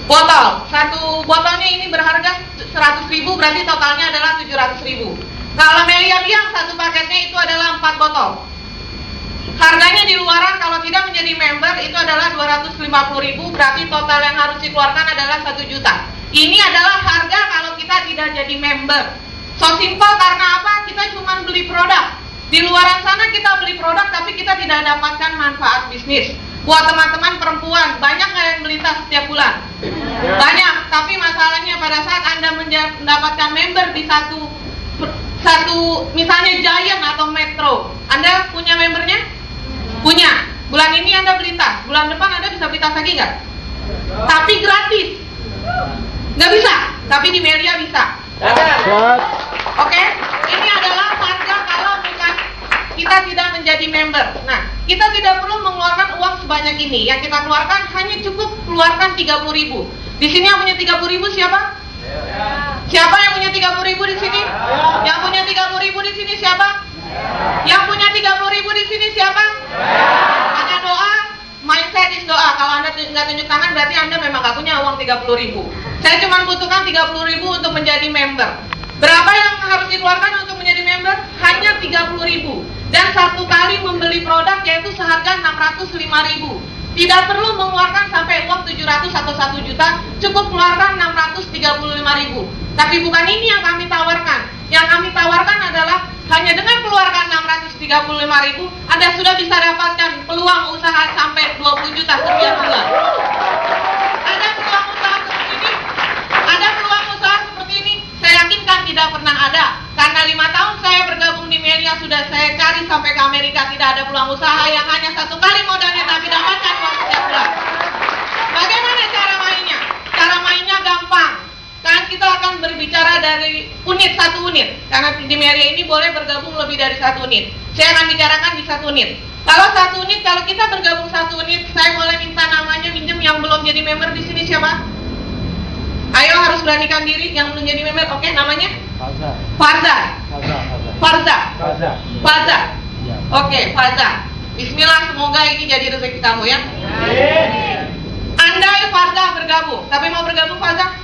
Botol, satu botolnya ini berharga 100.000, berarti totalnya adalah 700.000. Kalau Melia bilang satu paketnya itu adalah 4 botol. Harganya di luaran kalau tidak menjadi member itu adalah 250.000, berarti total yang harus dikeluarkan adalah 1 juta. Ini adalah harga kalau kita tidak jadi member. So simple, karena apa? Kita cuma beli produk. Di luaran sana kita beli produk tapi kita tidak dapatkan manfaat bisnis. Buat teman-teman perempuan, banyak nggak yang beli tas setiap bulan? Banyak, tapi masalahnya pada saat Anda mendapatkan member di satu misalnya Giant atau Metro, Anda punya membernya? Punya. Bulan ini Anda beli tas, bulan depan Anda bisa beli tas lagi nggak? Tapi gratis. Nggak bisa, tapi di Melia bisa. Oke? Ini adalah harga kalau bukan kita tidak menjadi member. Nah, kita tidak perlu mengeluarkan uang sebanyak ini. Yang kita keluarkan hanya cukup keluarkan 30.000. Di sini yang punya 30.000 siapa? Siapa yang punya 30.000 di sini? Yang punya 30.000 di sini siapa? Yang punya 30.000 di sini siapa? Ada doa, mindset is doa. Kalau Anda nggak tunjuk tangan berarti Anda memang nggak punya uang 30.000. Saya cuma butuhkan 30.000 untuk menjadi member. Berapa yang harus dikeluarkan untuk menjadi member? Hanya 30.000. Dan satu kali membeli produk yaitu seharga 605.000. Tidak perlu mengeluarkan sampai uang 700 atau 1 juta, cukup keluarkan 635.000. Tapi bukan ini yang kami tawarkan. Yang kami tawarkan adalah hanya dengan keluarkan 635.000, Anda sudah bisa dapatkan peluang usaha sampai 20 juta setiap bulan. Ada peluang usaha seperti ini? Ada peluang usaha seperti ini? Saya yakinkan tidak pernah ada. Karena 5 tahun saya bergabung di Melia, sudah saya cari sampai ke Amerika, tidak ada peluang usaha yang hanya 1 kali modalnya tapi dapatkan uang setiap bulan. Bagaimana cara mainnya? Cara mainnya gampang. Kan kita akan berbicara dari unit, 1 unit. Karena di Melia ini boleh bergabung lebih dari 1 unit. Saya akan bicarakan di 1 unit. Kalau 1 unit, kalau kita bergabung 1 unit, saya boleh minta namanya minjem yang belum jadi member di sini siapa? Ayo, harus beranikan diri yang belum jadi member. Oke, namanya? Farza. Oke, Farza. Bismillah, semoga ini jadi rezeki kamu ya. Andai Farza bergabung, tapi mau bergabung Farza?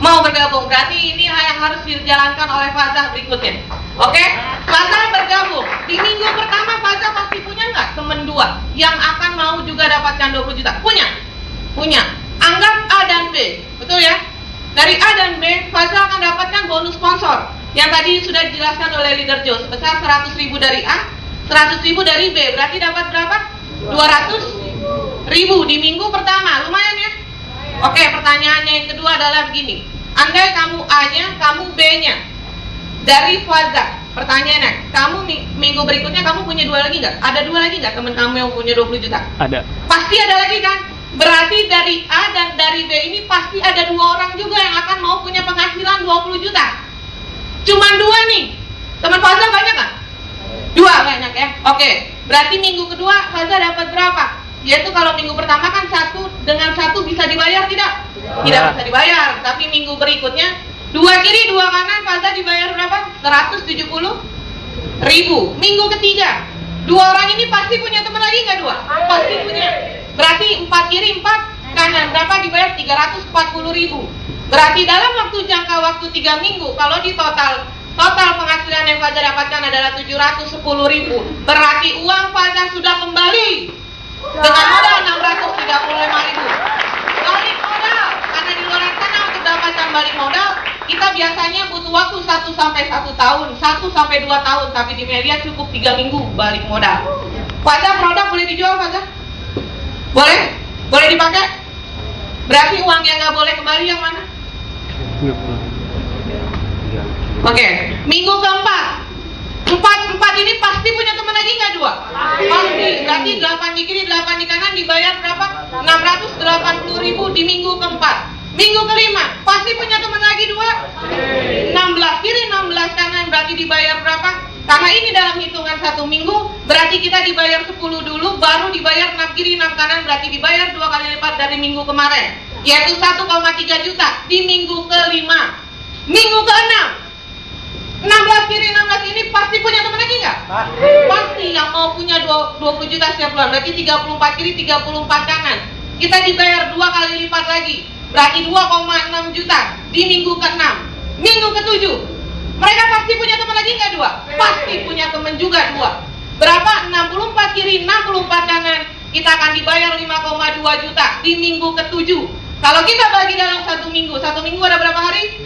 Mau bergabung, berarti ini yang harus dijalankan oleh Farza berikutnya. Oke? Farza bergabung. Di minggu pertama Farza pasti punya nggak temen 2 yang akan mau juga dapatkan 20 juta? Punya. Anggap A dan B, betul ya? Dari A dan B, Farza akan dapatkan bonus sponsor yang tadi sudah dijelaskan oleh Leader Joe sebesar 100.000 dari A, 100.000 dari B. Berarti dapat berapa? 200.000 di minggu pertama. Lumayan ya? Oke, pertanyaannya yang kedua adalah begini. Andai kamu A-nya, kamu B-nya dari Farza. Pertanyaannya, kamu minggu berikutnya kamu punya 2 lagi nggak? Ada 2 lagi nggak teman kamu yang punya 20 juta? Ada. Pasti ada lagi kan? Berarti dari A dan dari B ini pasti ada 2 orang juga yang akan mau punya penghasilan 20 juta. Cuman 2 nih. Teman Farza banyak nggak? 2 banyak ya. Oke. Berarti minggu kedua Farza dapat berapa? Yaitu kalau minggu pertama kan 1 dengan 1 bisa dibayar tidak? Tidak bisa dibayar. Tapi minggu berikutnya 2 kiri 2 kanan Farza dibayar berapa? 170.000. Minggu ketiga 2 orang ini pasti punya teman lagi nggak 2? Pasti punya. Berarti 4 kiri 4 kanan berapa dibayar? 340.000. Berarti dalam jangka waktu 3 minggu kalau di total penghasilan yang Farza dapatkan adalah 710.000. Berarti uang Farza sudah kembali dengan modal 635.000. Balik modal. Karena di luar sana untuk dapatkan balik modal kita biasanya butuh waktu 1 sampai 1 tahun, 1 sampai 2 tahun, tapi di Melia cukup 3 minggu balik modal. Farza, produk boleh dijual Farza? Boleh? Boleh dipakai? Berarti uang yang nggak boleh kembali yang mana? Oke, minggu keempat 4 ini pasti punya teman lagi nggak 2? Pasti. Berarti 8 di kiri 8 di kanan dibayar berapa? 680.000 di minggu keempat. Minggu kelima pasti punya teman lagi 2? 16 kiri 16 kanan berarti dibayar berapa? Karena ini dalam hitungan 1 minggu, berarti kita dibayar 10 dulu, baru dibayar 6 kiri 6 kanan, berarti dibayar 2 kali lipat dari minggu kemarin, yaitu 1,3 juta di minggu kelima. Minggu ke-6 16 kiri 16 ini pasti punya teman lagi nggak? Pasti yang mau punya 20 juta setiap bulan, berarti 34 kiri 34 kanan. Kita dibayar 2 kali lipat lagi, berarti 2,6 juta di minggu ke-6. Minggu ke-7, mereka pasti punya teman lagi nggak 2? Pasti punya teman juga 2. Berapa? 64 kiri, 64 kanan. Kita akan dibayar 5,2 juta di minggu ke-7. Kalau kita bagi dalam satu minggu ada berapa hari?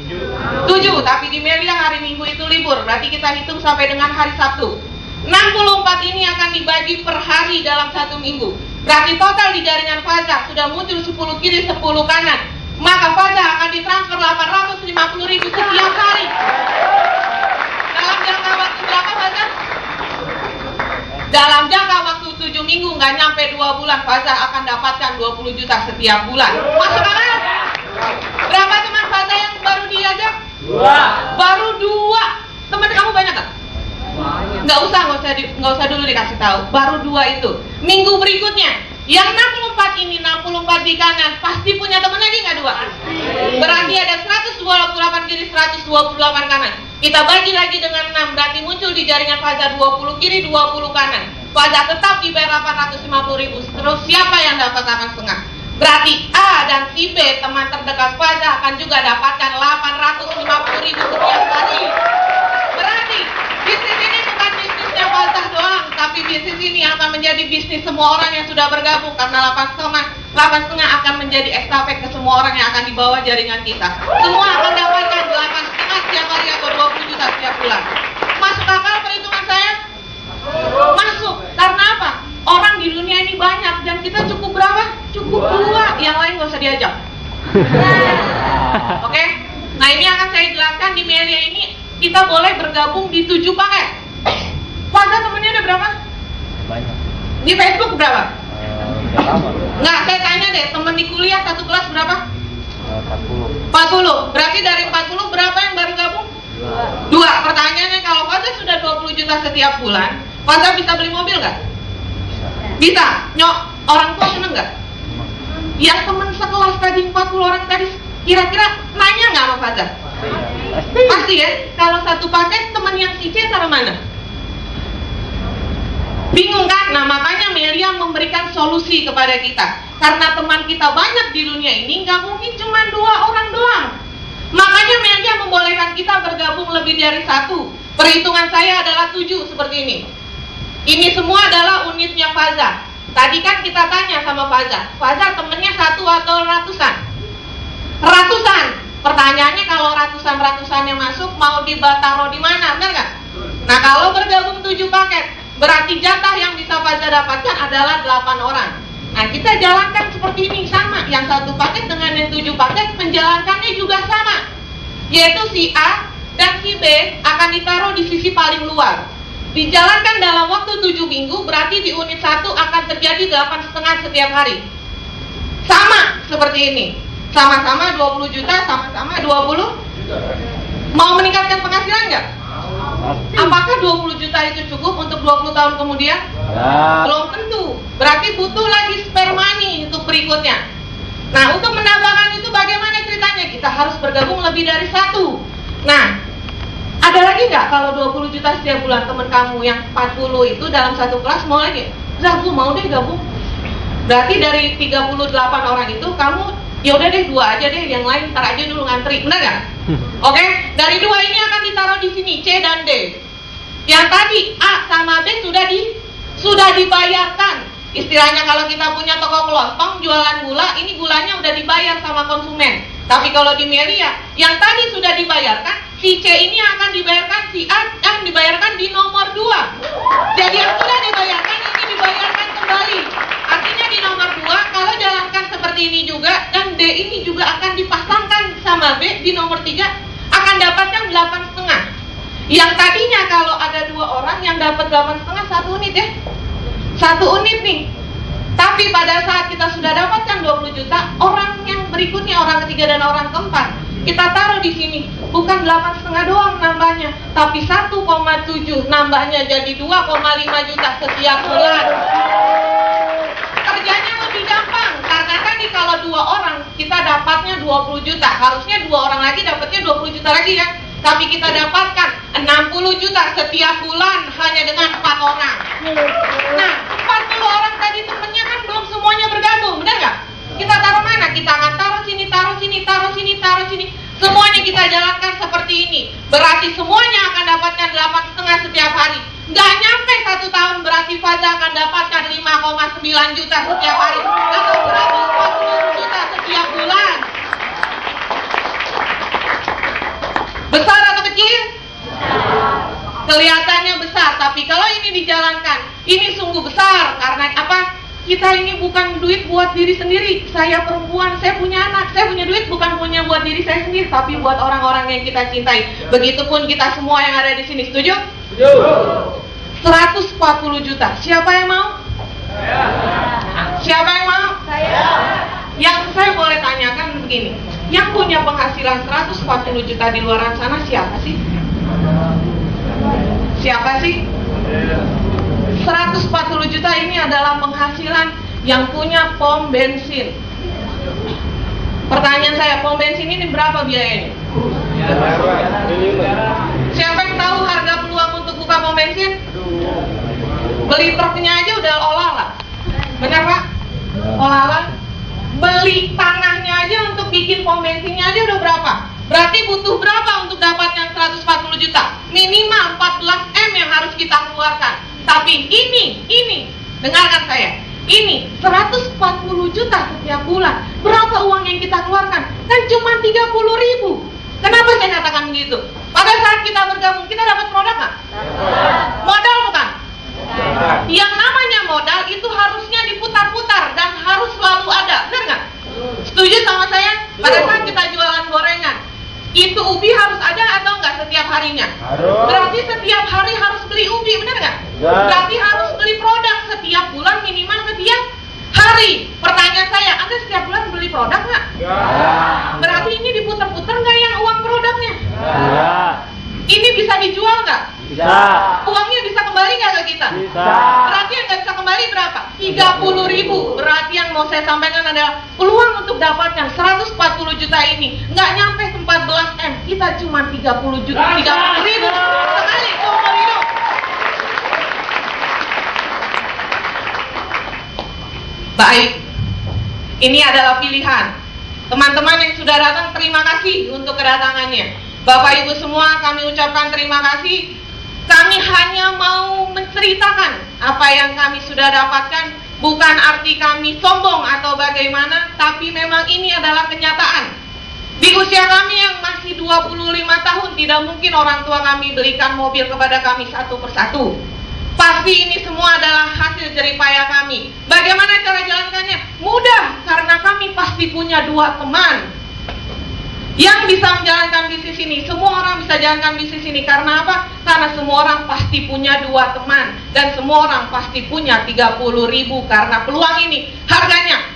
7. Tapi di Melia hari Minggu itu libur, berarti kita hitung sampai dengan hari Sabtu. 64 ini akan dibagi per hari dalam satu minggu. Berarti total di jaringan Faza sudah muncul 10 kiri 10 kanan. Maka Faza akan ditransfer 850.000 setiap hari. Dalam jangka waktu berapa Faza? Dalam jangka waktu 7 minggu, nggak nyampe 2 bulan, Faza akan dapatkan 20 juta setiap bulan. Masuk akal? Berapa teman Faza yang baru diajak? 2. Baru 2. Teman kamu banyak nggak? Nggak usah dulu dikasih tahu. Baru 2 itu. Minggu berikutnya, yang 64 ini, 64 di kanan, pasti punya teman lagi nggak 2? Berarti ada 128 kiri, 128 kanan. Kita bagi lagi dengan 6, berarti muncul di jaringan Faza 20 kiri, 20 kanan. Faza tetap dibayar 850.000. Terus siapa yang dapat 8,5? Berarti A dan si B, teman terdekat Faza, akan juga dapatkan 850.000 setiap hari. Berarti bisnis ini bukan bisnisnya Faza doang, tapi bisnis ini akan menjadi bisnis semua orang yang sudah bergabung, karena 8,5 akan menjadi estafet ke semua orang yang akan dibawa jaringan kita. Semua akan dapatkan 8,5 setiap hari atau 20 juta setiap bulan. Masuk akal perhitungan saya? Masuk. Karena apa? Orang di dunia ini banyak dan kita cukup berapa? Cukup 2. Yang lain gak usah diajak. Oke? Nah, ini akan saya jelaskan. Di Melia ini kita boleh bergabung di 7 paket. Faza temennya ada berapa? Banyak. Di Facebook berapa? Udah lama. Nggak, saya tanya deh, temen di kuliah satu kelas berapa? 40. 40. Berarti dari 40 berapa yang baru gabung? 2. Pertanyaannya, kalau Faza sudah 20 juta setiap bulan, Faza bisa beli mobil nggak? Bisa. Nyok, orang tua seneng nggak? Yang temen sekelas tadi 40 orang tadi, kira-kira nanya nggak sama Faza? Pasti ya. Kalau satu paket, teman yang si C taruh mana? Bingung kan? Nah, makanya Melia memberikan solusi kepada kita. Karena teman kita banyak di dunia ini, nggak mungkin cuma 2 orang doang. Makanya Melia membolehkan kita bergabung lebih dari 1. Perhitungan saya adalah 7 seperti ini. Ini semua adalah unitnya Faza. Tadi kan kita tanya sama Faza, Faza temennya 1 atau ratusan? Ratusan. Pertanyaannya, kalau ratusan yang masuk mau taruh di mana? Benar nggak? Nah, kalau bergabung 7 paket, berarti jatah yang bisa Faza dapatkan adalah 8 orang. Nah, kita jalankan seperti ini, sama. Yang 1 paket dengan yang 7 paket menjalankannya juga sama. Yaitu si A dan si B akan ditaruh di sisi paling luar. Dijalankan dalam waktu 7 minggu, berarti di unit 1 akan terjadi 8,5 setiap hari. Sama seperti ini. Sama-sama 20 juta, sama-sama 20. Mau meningkatkan penghasilan nggak? Apakah 20 juta itu cukup untuk 20 tahun kemudian? Ya. Belum tentu. Berarti butuh lagi spare money untuk berikutnya. Nah, untuk menambahkan itu bagaimana ceritanya? Kita harus bergabung lebih dari 1. Nah, ada lagi nggak kalau 20 juta setiap bulan? Teman kamu yang 40 itu dalam satu kelas mau lagi? Zah, mau deh gabung. Berarti dari 38 orang itu kamu, ya udah deh 2 aja deh, yang lain ntar aja dulu ngantri, benar nggak? Oke, dari 2 ini akan ditaruh di sini, C dan D. Yang tadi A sama B sudah dibayarkan. Istilahnya kalau kita punya toko kelontong jualan gula, ini gulanya udah dibayar sama konsumen. Tapi kalau di Melia, yang tadi sudah dibayarkan, si C ini akan dibayarkan, si A akan dibayarkan di nomor 2. Jadi yang sudah dibayarkan ini dibayarkan kembali. Artinya di nomor 2, kalau jalankan seperti ini juga, dan D ini juga akan dipasangkan sama B di nomor 3, akan dapatkan 8,5. Yang tadinya kalau ada 2 orang yang dapat 8,5, 1 unit ya. 1 unit nih. Tapi pada saat kita sudah dapatkan 20 juta, orang yang berikutnya, orang ketiga dan orang keempat, kita taruh di sini. Bukan 8,5 doang nambahnya, tapi 1,7 nambahnya jadi 2,5 juta setiap bulan. Kerjanya lebih gampang, karena tadi kalau 2 orang kita dapatnya 20 juta, harusnya 2 orang lagi dapatnya 20 juta lagi kan? Tapi kita dapatkan 60 juta setiap bulan hanya dengan 4 orang. Nah, 40 orang tadi temennya kan belum semuanya bergabung, benar nggak? Kita taruh mana? Kita akan taruh sini, saja akan dapatkan 5,9 juta setiap hari atau 140 juta setiap bulan. Besar atau kecil? Kelihatannya besar, tapi kalau ini dijalankan, ini sungguh besar. Karena apa? Kita ini bukan duit buat diri sendiri. Saya perempuan, saya punya anak, saya punya duit bukan punya buat diri saya sendiri, tapi buat orang-orang yang kita cintai. Begitupun kita semua yang ada di sini. Setuju? Setuju. 140 juta. Siapa yang mau? Saya. Siapa yang mau? Saya. Yang saya boleh tanyakan begini, yang punya penghasilan 140 juta di luar sana siapa sih? Siapa sih? 140 juta ini adalah penghasilan yang punya pom bensin. Pertanyaan saya, pom bensin ini berapa biayanya? Siapa yang tahu harga peluang untuk buka pom bensin? Beli truknya aja udah olalah. Benar Pak? Olalah. Beli tanahnya aja untuk bikin pom bensinnya aja udah berapa? Berarti butuh berapa untuk dapat yang 140 juta? Minimal 14 M yang harus kita keluarkan. Tapi ini, dengarkan saya. Ini 140 juta setiap bulan. Berapa uang yang kita keluarkan? Kan cuma 30.000. Kenapa saya katakan begitu? Pada saat kita bergabung, kita dapat produk nggak? Modal bukan? Yang namanya modal itu harusnya diputar-putar dan harus selalu ada, benar nggak? Setuju sama saya? Pada saat kita jualan gorengan, itu ubi harus ada atau nggak setiap harinya? Harus. Berarti setiap hari harus beli ubi, benar nggak? Ya. Berarti harus beli produk setiap bulan minimal setiap hari. Pertanyaan saya, Anda setiap bulan beli produk nggak? Ya. Berarti ini diputar-putar nggak yang uang produknya? Ya. Ini bisa dijual nggak? Bisa. Uangnya bisa kembali nggak ke kita? Bisa. Berarti yang nggak bisa kembali berapa? 30.000. Berarti yang mau saya sampaikan adalah peluang untuk dapatkan 140 juta ini nggak nyampe 14 M. Kita cuma 30 juta, 30.000 sekali seumur hidup. Baik, ini adalah pilihan. Teman-teman yang sudah datang, terima kasih untuk kedatangannya. Bapak Ibu semua, kami ucapkan terima kasih. Kami hanya mau menceritakan apa yang kami sudah dapatkan. Bukan arti kami sombong atau bagaimana, tapi memang ini adalah kenyataan. Di usia kami yang masih 25 tahun, tidak mungkin orang tua kami belikan mobil kepada kami satu persatu. Pasti ini semua adalah hasil jeripaya kami. Bagaimana cara jalankannya? Mudah, karena kami pasti punya 2 teman yang bisa menjalankan bisnis ini. Semua orang bisa jalankan bisnis ini. Karena apa? Karena semua orang pasti punya 2 teman. Dan semua orang pasti punya 30.000. Karena peluang ini harganya